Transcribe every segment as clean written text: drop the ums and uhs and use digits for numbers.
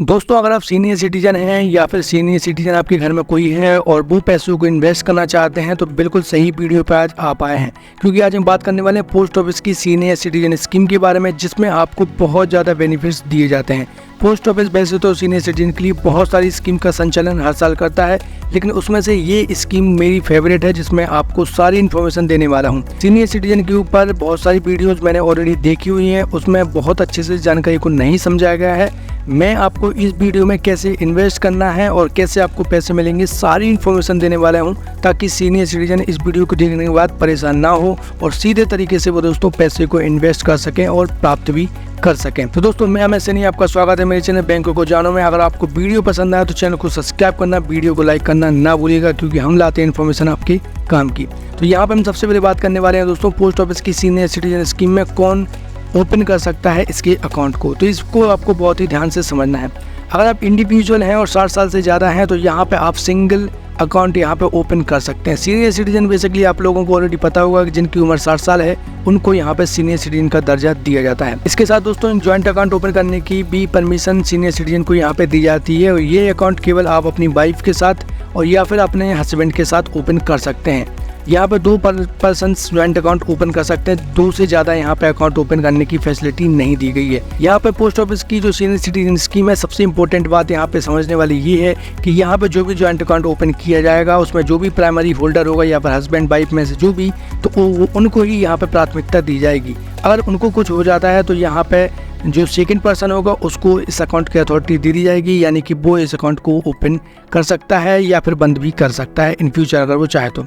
दोस्तों, अगर आप सीनियर सिटीजन हैं या फिर सीनियर सिटीजन आपके घर में कोई है और वो पैसों को इन्वेस्ट करना चाहते हैं तो बिल्कुल सही वीडियो पर आज आप आए हैं, क्योंकि आज हम बात करने वाले हैं पोस्ट ऑफिस की सीनियर सिटीजन स्कीम के बारे में, जिसमें आपको बहुत ज़्यादा बेनिफिट्स दिए जाते हैं। पोस्ट ऑफिस वैसे तो सीनियर सिटीजन के लिए बहुत सारी स्कीम का संचालन हर साल करता है, लेकिन उसमें से ये स्कीम मेरी फेवरेट है, जिसमें आपको सारी इन्फॉर्मेशन देने वाला हूँ। सीनियर सिटीजन के ऊपर बहुत सारी वीडियोस मैंने ऑलरेडी देखी हुई हैं, उसमें बहुत अच्छे से जानकारी को नहीं समझाया गया है। मैं आपको इस वीडियो में कैसे इन्वेस्ट करना है और कैसे आपको पैसे मिलेंगे सारी इन्फॉर्मेशन देने वाला हूँ, ताकि सीनियर सिटीजन इस वीडियो को देखने के बाद परेशान ना हो और सीधे तरीके से वो दोस्तों पैसे को इन्वेस्ट कर सकें और प्राप्त भी कर सकें। तो दोस्तों, मैं हमें सनी आपका स्वागत है मेरे चैनल बैंकों को जानो में। अगर आपको वीडियो पसंद आया तो चैनल को सब्सक्राइब करना, वीडियो को लाइक करना ना भूलिएगा, क्योंकि हम लाते हैं इन्फॉर्मेशन आपके काम की। तो यहाँ पे हम सबसे पहले बात करने वाले हैं दोस्तों, पोस्ट ऑफिस की सीनियर सिटीजन स्कीम में कौन ओपन कर सकता है इसके अकाउंट को। तो इसको आपको बहुत ही ध्यान से समझना है। अगर आप इंडिविजुअल हैं और 60 साल से ज़्यादा हैं तो यहाँ पे आप सिंगल अकाउंट यहाँ पे ओपन कर सकते हैं। सीनियर सिटीजन बेसिकली आप लोगों को ऑलरेडी पता होगा कि जिनकी उम्र 60 साल है उनको यहाँ पे सीनियर सिटीजन का दर्जा दिया जाता है। इसके साथ दोस्तों ज्वाइंट अकाउंट ओपन करने की भी परमिशन सीनियर सिटीजन को यहाँ पे दी जाती है, और ये अकाउंट केवल आप अपनी वाइफ के साथ और या फिर अपने हस्बैंड के साथ ओपन कर सकते हैं। यहाँ पे 2 पर्सन ज्वाइंट अकाउंट ओपन कर सकते हैं, 2 से ज़्यादा यहाँ पे अकाउंट ओपन करने की फैसिलिटी नहीं दी गई है। यहाँ पे पोस्ट ऑफिस की जो सीनियर सिटीजन स्कीम है, सबसे इंपॉर्टेंट बात यहाँ पे समझने वाली ये है कि यहाँ पे जो भी ज्वाइंट अकाउंट ओपन किया जाएगा उसमें जो भी प्राइमरी होल्डर होगा या फिर हस्बैंड वाइफ में से जो भी, तो उनको ही यहाँ पे प्राथमिकता दी जाएगी। अगर उनको कुछ हो जाता है तो यहाँ पे जो सेकंड पर्सन होगा उसको इस अकाउंट की अथॉरिटी दे दी जाएगी, यानी कि वो इस अकाउंट को ओपन कर सकता है या फिर बंद भी कर सकता है इन फ्यूचर अगर वो चाहे तो।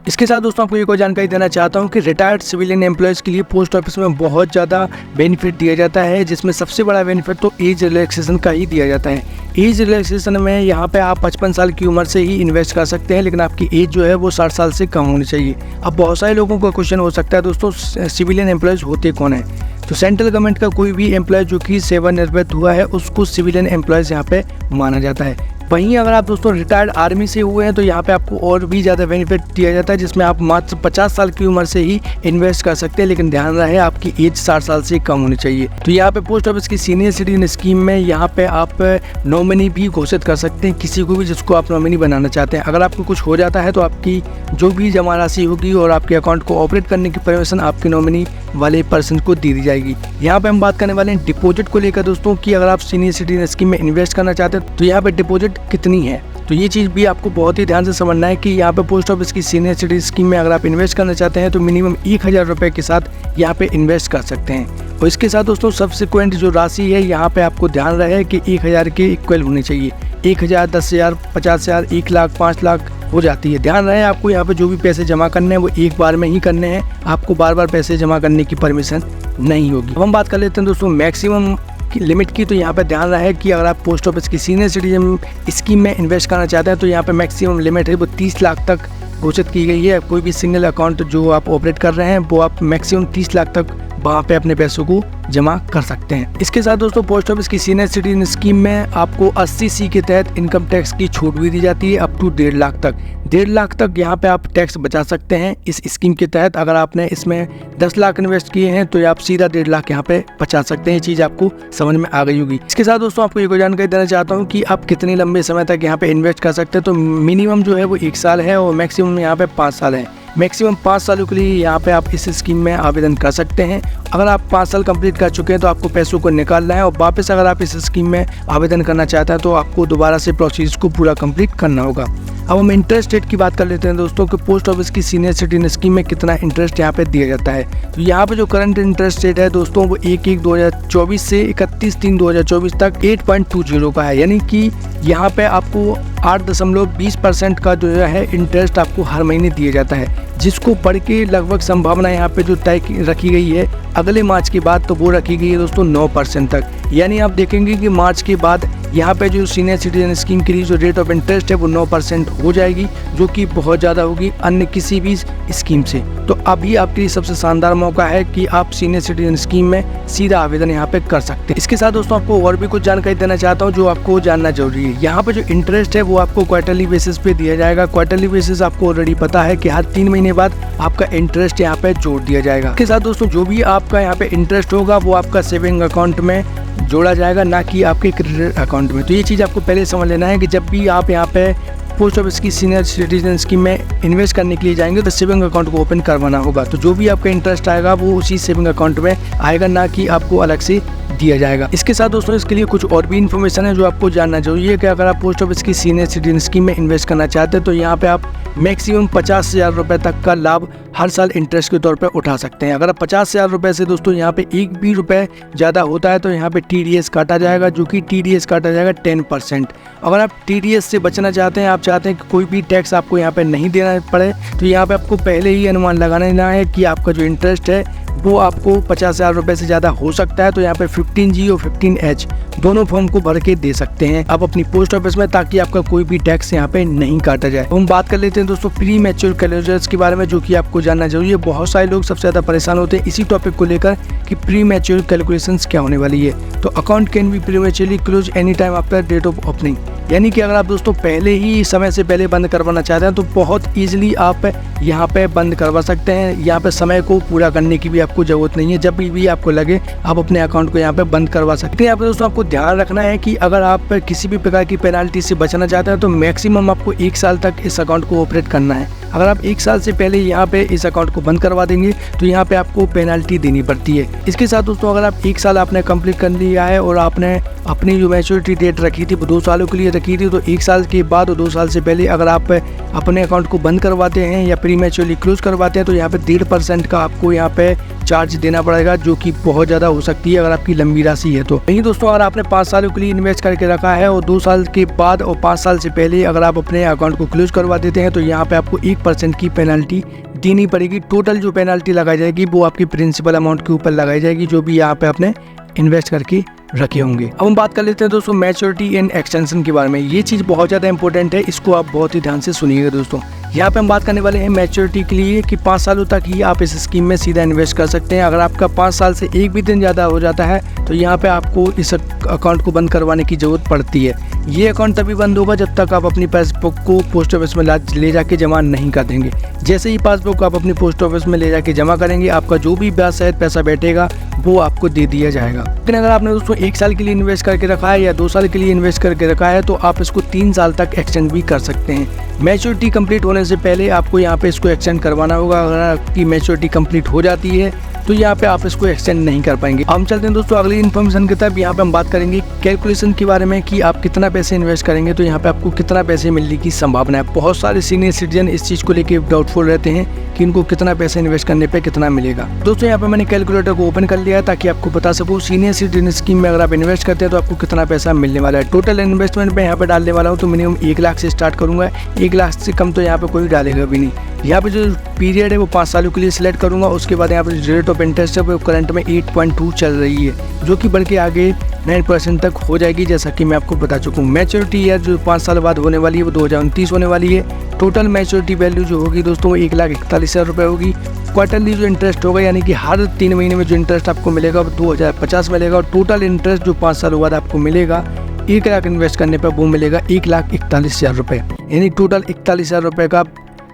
इसके साथ दोस्तों आपको एक और जानकारी देना चाहता हूँ कि रिटायर्ड सिविलियन एम्प्लॉयज़ के लिए पोस्ट ऑफिस में बहुत ज़्यादा बेनिफिट दिया जाता है, जिसमें सबसे बड़ा बेनिफिट तो एज रिलैक्सेशन का ही दिया जाता है। एज रिलैक्सेशन में यहाँ पे आप 55 साल की उम्र से ही इन्वेस्ट कर सकते हैं, लेकिन आपकी एज जो है वो 60 साल से कम होनी चाहिए। अब बहुत सारे लोगों का क्वेश्चन हो सकता है दोस्तों, सिविलियन एम्प्लॉयज़ होते कौन है? तो सेंट्रल गवर्नमेंट का कोई भी एम्प्लॉय जो कि सेवानिवृत्त हुआ है उसको सिविलियन एम्प्लॉयज़ यहाँ पे माना जाता है। वहीं अगर आप दोस्तों रिटायर्ड आर्मी से हुए हैं तो यहाँ पे आपको और भी ज़्यादा बेनिफिट दिया जाता है, जिसमें आप मात्र 50 साल की उम्र से ही इन्वेस्ट कर सकते हैं, लेकिन ध्यान रहे आपकी एज 60 साल से कम होनी चाहिए। तो यहाँ पे पोस्ट ऑफिस की सीनियर सिटीजन स्कीम में यहाँ पे आप नॉमिनी भी घोषित कर सकते हैं, किसी को भी जिसको आप नॉमिनी बनाना चाहते हैं। अगर आपको कुछ हो जाता है तो आपकी जो भी जमा राशि होगी और आपके अकाउंट को ऑपरेट करने की परमिशन आपके नॉमिनी वाले पर्सन को दे दी जाएगी। यहाँ पे हम बात करने वाले हैं डिपॉजिट को लेकर दोस्तों, कि अगर आप सीनियर सिटीजन स्कीम में इन्वेस्ट करना चाहते हैं तो यहाँ पे डिपॉजिट कितनी है। तो ये चीज़ भी आपको बहुत ही ध्यान से समझना है कि यहाँ पे पोस्ट ऑफिस की सीनियर सिटीजन स्कीम में अगर आप इन्वेस्ट करना चाहते हैं तो मिनिमम 1000 रुपये के साथ यहाँ पे इन्वेस्ट कर सकते हैं। और इसके साथ दोस्तों सब्सिक्वेंट जो राशि है यहाँ पे आपको ध्यान रहे कि 1000 के इक्वल होनी चाहिए। 1000, 10,000, 50,000, 1 लाख, 5 लाख हो जाती है। ध्यान रहे आपको यहाँ पे जो भी पैसे जमा करने हैं वो एक बार में ही करने हैं, आपको बार बार पैसे जमा करने की परमिशन नहीं होगी। अब हम बात कर लेते हैं दोस्तों मैक्सिमम की लिमिट की। तो यहाँ पे ध्यान रहे कि अगर आप पोस्ट ऑफिस की सीनियर सिटीजन स्कीम में इन्वेस्ट करना चाहते हैं तो यहाँ पे मैक्सिमम लिमिट है वो 30 लाख तक घोषित की गई है। कोई भी सिंगल अकाउंट जो आप ऑपरेट कर रहे हैं वो आप मैक्सिमम 30 लाख तक वहाँ पे अपने पैसों को जमा कर सकते हैं। इसके साथ दोस्तों पोस्ट ऑफिस की सीनियर सिटीजन स्कीम में आपको 80C के तहत इनकम टैक्स की छूट भी दी जाती है, अप टू 1.5 लाख तक। 1.5 लाख तक यहाँ पे आप टैक्स बचा सकते हैं इस स्कीम के तहत। अगर आपने इसमें 10 लाख इन्वेस्ट किए हैं तो आप सीधा 1.5 लाख यहाँ पे बचा सकते हैं। ये चीज़ आपको समझ में आ गई होगी। इसके साथ दोस्तों आपको एक जानकारी देना चाहता हूँ कि आप कितने लंबे समय तक यहाँ पे इन्वेस्ट कर सकते हैं। तो मिनिमम जो है वो 1 साल है और मैक्सिमम यहाँ पे 5 साल है। मैक्सिमम 5 सालों के लिए यहाँ पे आप इस स्कीम में आवेदन कर सकते हैं। अगर आप 5 साल कंप्लीट कर चुके हैं तो आपको पैसों को निकालना है, और वापस अगर आप इस स्कीम में आवेदन करना चाहते हैं तो आपको दोबारा से प्रोसेस को पूरा कंप्लीट करना होगा। अब हम इंटरेस्ट रेट की बात कर लेते हैं दोस्तों, कि पोस्ट ऑफिस की सीनियर सिटीजन स्कीम में कितना इंटरेस्ट यहाँ पे दिया जाता है। तो यहाँ पे जो करंट इंटरेस्ट रेट है दोस्तों वो 1/1/2024 से 31/3/2024 तक 8.20 का है, यानी कि यहाँ पे आपको 8.20% का जो है इंटरेस्ट आपको हर महीने दिया जाता है, जिसको पढ़ के लगभग संभावना यहाँ पे जो तय रखी गई है अगले मार्च के बाद, तो वो रखी गई है दोस्तों 9% तक। यानी आप देखेंगे कि मार्च के बाद यहाँ पे जो सीनियर सिटीजन स्कीम के लिए जो रेट ऑफ इंटरेस्ट है वो 9% हो जाएगी, जो कि बहुत ज़्यादा होगी अन्य किसी भी स्कीम से। तो अभी आपके लिए सबसे शानदार मौका है कि आप सीनियर सिटीजन स्कीम में सीधा आवेदन यहाँ पे कर सकते हैं। इसके साथ दोस्तों आपको और भी कुछ जानकारी देना चाहता हूँ जो आपको जानना जरूरी है। यहाँ पे जो इंटरेस्ट है वो आपको क्वार्टरली बेसिस पे दिया जाएगा। क्वार्टरली बेसिस आपको ऑलरेडी पता है कि हर 3 महीने बाद आपका इंटरेस्ट यहाँ पे जोड़ दिया जाएगा। इसके साथ दोस्तों जो भी आपका यहाँ पे इंटरेस्ट होगा वो आपका सेविंग अकाउंट में जोड़ा जाएगा, ना कि आपके क्रेडिट अकाउंट अकाउंट में। तो ये चीज़ आपको पहले समझ लेना है कि जब भी आप यहाँ पे पोस्ट ऑफिस की सीनियर सिटीजन स्कीम में इन्वेस्ट करने के लिए जाएंगे तो सेविंग अकाउंट को ओपन करवाना होगा। तो जो भी आपका इंटरेस्ट आएगा वो उसी सेविंग अकाउंट में आएगा, ना कि आपको अलग से दिया जाएगा। इसके साथ दोस्तों इसके लिए कुछ और भी इन्फॉर्मेशन है जो आपको जानना चाहिए कि अगर आप पोस्ट ऑफिस की सीनियर सिटीजन स्कीम में इन्वेस्ट करना चाहते हैं तो यहाँ पे आप मैक्सिमम 50,000 रुपये तक का लाभ हर साल इंटरेस्ट के तौर पे उठा सकते हैं। अगर 50,000 रुपये से दोस्तों यहाँ पे एक भी रुपये ज़्यादा होता है तो यहाँ पे TDS काटा जाएगा, जो कि TDS काटा जाएगा 10%। अगर आप TDS से बचना चाहते हैं, आप चाहते हैं कि कोई भी टैक्स आपको यहाँ पे नहीं देना पड़े, तो यहाँ पे आपको पहले ही अनुमान लगाना है कि आपका जो इंटरेस्ट है वो आपको 50,000 रुपये से ज़्यादा हो सकता है। तो यहाँ पे 15G और 15H दोनों फॉर्म को भर के दे सकते हैं आप अपनी पोस्ट ऑफिस में, ताकि आपका कोई भी टैक्स यहाँ पे नहीं काटा जाए। हम बात कर लेते हैं दोस्तों प्री मैच्योर क्लोजर्स के बारे में, जो कि आपको जानना चाहिए। बहुत सारे लोग सबसे ज़्यादा परेशान होते हैं इसी टॉपिक को लेकर कि प्री मैच्योर कैलकुलेशंस क्या होने वाली है। तो account can be prematurely close any time after date of opening, यानी कि अगर आप दोस्तों पहले ही समय से पहले बंद करवाना चाहते हैं तो बहुत ईजिली आप यहाँ पे बंद करवा सकते हैं। यहाँ पे समय को पूरा करने की भी आपको ज़रूरत नहीं है, जब भी आपको लगे आप अपने अकाउंट को यहाँ पे बंद करवा सकते हैं। यहाँ पे दोस्तों आपको ध्यान रखना है कि अगर आप किसी भी प्रकार की पेनाल्टी से बचना चाहते हैं तो मैक्सिमम आपको 1 साल तक इस अकाउंट को ऑपरेट करना है। अगर आप 1 साल से पहले यहाँ पे इस अकाउंट को बंद करवा देंगे तो यहाँ पे आपको पेनाल्टी देनी पड़ती है। इसके साथ दोस्तों अगर आप 1 साल आपने कंप्लीट कर लिया है और आपने अपनी जो मैच्योरिटी डेट रखी थी वो 2 सालों के लिए रखी थी, तो 1 साल के बाद और 2 साल से पहले अगर आप अपने अकाउंट को बंद करवाते हैं या प्री मैच्योरली क्लोज करवाते हैं तो यहाँ पे 1.5% का आपको यहाँ पे चार्ज देना पड़ेगा, जो कि बहुत ज़्यादा हो सकती है अगर आपकी लंबी राशि है तो। वहीं दोस्तों अगर आपने 5 सालों के लिए इन्वेस्ट करके रखा है और 2 साल के बाद और 5 साल से पहले अगर आप अपने अकाउंट को क्लोज करवा देते हैं तो यहाँ पे आपको 1% की पेनल्टी देनी पड़ेगी। टोटल जो पेनल्टी लगाई जाएगी वो आपकी प्रिंसिपल अमाउंट के ऊपर लगाई जाएगी, जो भी यहाँ पे आपने इन्वेस्ट करके रखे होंगे। अब हम बात कर लेते हैं दोस्तों मैच्योरिटी एंड एक्सटेंशन के बारे में। ये चीज़ बहुत ज़्यादा इंपॉर्टेंट है, इसको आप बहुत ही ध्यान से सुनिएगा दोस्तों। यहाँ पे हम बात करने वाले हैं मैच्योरिटी के लिए कि 5 सालों तक ही आप इस स्कीम में सीधा इन्वेस्ट कर सकते हैं। अगर आपका 5 साल से एक भी दिन ज़्यादा हो जाता है तो यहाँ पे आपको इस अकाउंट को बंद करवाने की ज़रूरत पड़ती है। ये अकाउंट तभी बंद होगा जब तक आप अपनी पासबुक को पोस्ट ऑफिस में ले जाके जमा नहीं कर देंगे। जैसे ही पासबुक आप अपनी पोस्ट ऑफिस में ले जाके जमा करेंगे, आपका जो भी ब्याज सहित पैसा बैठेगा वो आपको दे दिया जाएगा। लेकिन अगर आपने दोस्तों 1 साल के लिए इन्वेस्ट करके रखा है या 2 साल के लिए इन्वेस्ट करके रखा है तो आप इसको 3 साल तक एक्सटेंड भी कर सकते हैं। मैच्योरिटी कंप्लीट होने से पहले आपको यहाँ पे इसको एक्सटेंड करवाना होगा। अगर आपकी मैच्योरिटी कंप्लीट हो जाती है तो यहाँ पे आप इसको एक्सटेंड नहीं कर पाएंगे। हम चलते हैं दोस्तों अगली इन्फॉर्मेशन की तरफ। यहाँ पे हम बात करेंगे कैलकुलेशन के बारे में कि आप कितना पैसे इन्वेस्ट करेंगे तो यहाँ पे आपको कितना पैसे मिलने की संभावना है। बहुत सारे सीनियर सिटीजन इस चीज़ को लेके डाउटफुल रहते हैं कि इनको कितना पैसा इन्वेस्ट करने पे कितना मिलेगा। दोस्तों यहाँ पे मैंने कैलकुलेटर को ओपन कर लिया है ताकि आपको बता सकूँ सीनियर सिटीजन स्कीम में अगर आप इन्वेस्ट करते हैं तो आपको कितना पैसा मिलने वाला है। टोटल इन्वेस्टमेंट में यहाँ पे डालने वाला हूँ तो मिनिमम 1 लाख से स्टार्ट करूँगा। 1 लाख से कम तो यहाँ पे कोई डालेगा भी नहीं। यहाँ पे जो पीरियड है वो 5 सालों के लिए सिलेक्ट करूँगा। उसके बाद यहाँ पे रेट ऑफ इंटरेस्ट है वो करंट में 8.2 चल रही है, जो कि बढ़ के आगे 9% तक हो जाएगी, जैसा कि मैं आपको बता चुका हूँ। मैच्योरिटी है जो 5 साल बाद होने वाली है वो 2029 होने वाली है। टोटल मैच्योरिटी वैल्यू जो होगी दोस्तों वो 1,41,000 रुपये होगी। क्वार्टरली जो इंटरेस्ट होगा यानी कि हर 3 महीने में जो इंटरेस्ट आपको मिलेगा वो 2,050 मिलेगा। और टोटल इंटरेस्ट जो 5 साल बाद आपको मिलेगा 1 लाख इन्वेस्ट करने पर वो मिलेगा 1,41,000 रुपये, यानी टोटल 41,000 रुपये का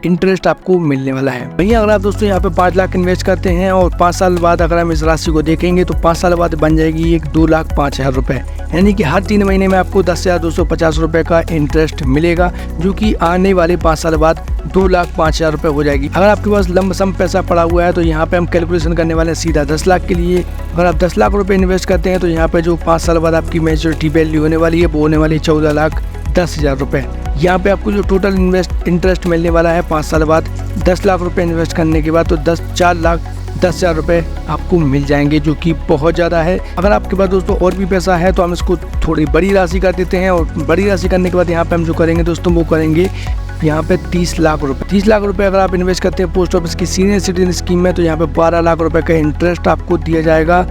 इंटरेस्ट आपको मिलने वाला है। वहीं अगर आप दोस्तों यहाँ पे 5 लाख इन्वेस्ट करते हैं और 5 साल बाद अगर हम इस राशि को देखेंगे तो 5 साल बाद बन जाएगी एक 2,05,000 रुपये, यानी कि हर 3 महीने में आपको 10,250 रुपये का इंटरेस्ट मिलेगा, जो कि आने वाले 5 साल बाद 2,05,000 रुपये हो जाएगी। अगर आपके पास लमसम पैसा पड़ा हुआ है तो यहाँ पे हम कैलकुलेशन करने वाले हैं सीधा 10 लाख के लिए। अगर आप 10 लाख रुपये इन्वेस्ट करते हैं तो यहाँ पे जो 5 साल बाद आपकी मैच्योरिटी वैल्यू होने वाली है वो होने वाली है 14,10,000 रुपये। यहाँ पे आपको जो टोटल इंटरेस्ट मिलने वाला है 5 साल बाद 10 लाख रुपए इन्वेस्ट करने के बाद तो 4,10,000 रुपये आपको मिल जाएंगे, जो कि बहुत ज़्यादा है। अगर आपके पास दोस्तों और भी पैसा है तो हम इसको थोड़ी बड़ी राशि कर देते हैं, और बड़ी राशि करने के बाद यहाँ पे हम जो करेंगे दोस्तों वो करेंगे यहाँ पे 30 लाख रुपए। 30 लाख रुपए अगर आप इन्वेस्ट करते हैं पोस्ट ऑफिस की सीनियर सिटीजन स्कीम में तो यहाँ पे 12 लाख रुपए का इंटरेस्ट आपको दिया जाएगा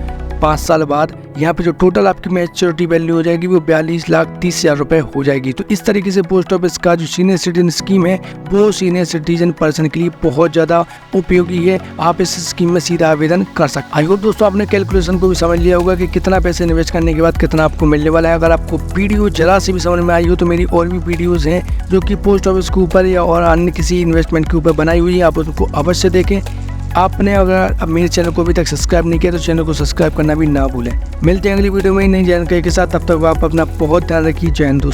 5 साल बाद। यहाँ पे जो टोटल आपकी मैच्योरिटी वैल्यू हो जाएगी वो 42,30,000 रुपये हो जाएगी। तो इस तरीके से पोस्ट ऑफिस का जो सीनियर सिटीजन स्कीम है वो सीनियर सिटीजन पर्सन के लिए बहुत ज़्यादा उपयोगी है। आप इस स्कीम में सीधा आवेदन कर सकते हैं। आई होप दोस्तों आपने कैलकुलेशन को भी समझ लिया होगा कि कितना पैसे इन्वेस्ट करने के बाद कितना आपको मिलने वाला है। अगर आपको वीडियो जरा से भी समझ में आई हो तो मेरी और भी वीडियोज़ हैं जो कि पोस्ट ऑफिस के ऊपर या और अन्य किसी इन्वेस्टमेंट के ऊपर बनाई हुई है, आप उसको अवश्य देखें। आपने अगर अब मेरे चैनल को अभी तक सब्सक्राइब नहीं किया तो चैनल को सब्सक्राइब करना भी ना भूलें। मिलते हैं अगली वीडियो में नई जानकारी के साथ, तब तक आप अपना बहुत ध्यान रखिए। जय हिंद दोस्तों।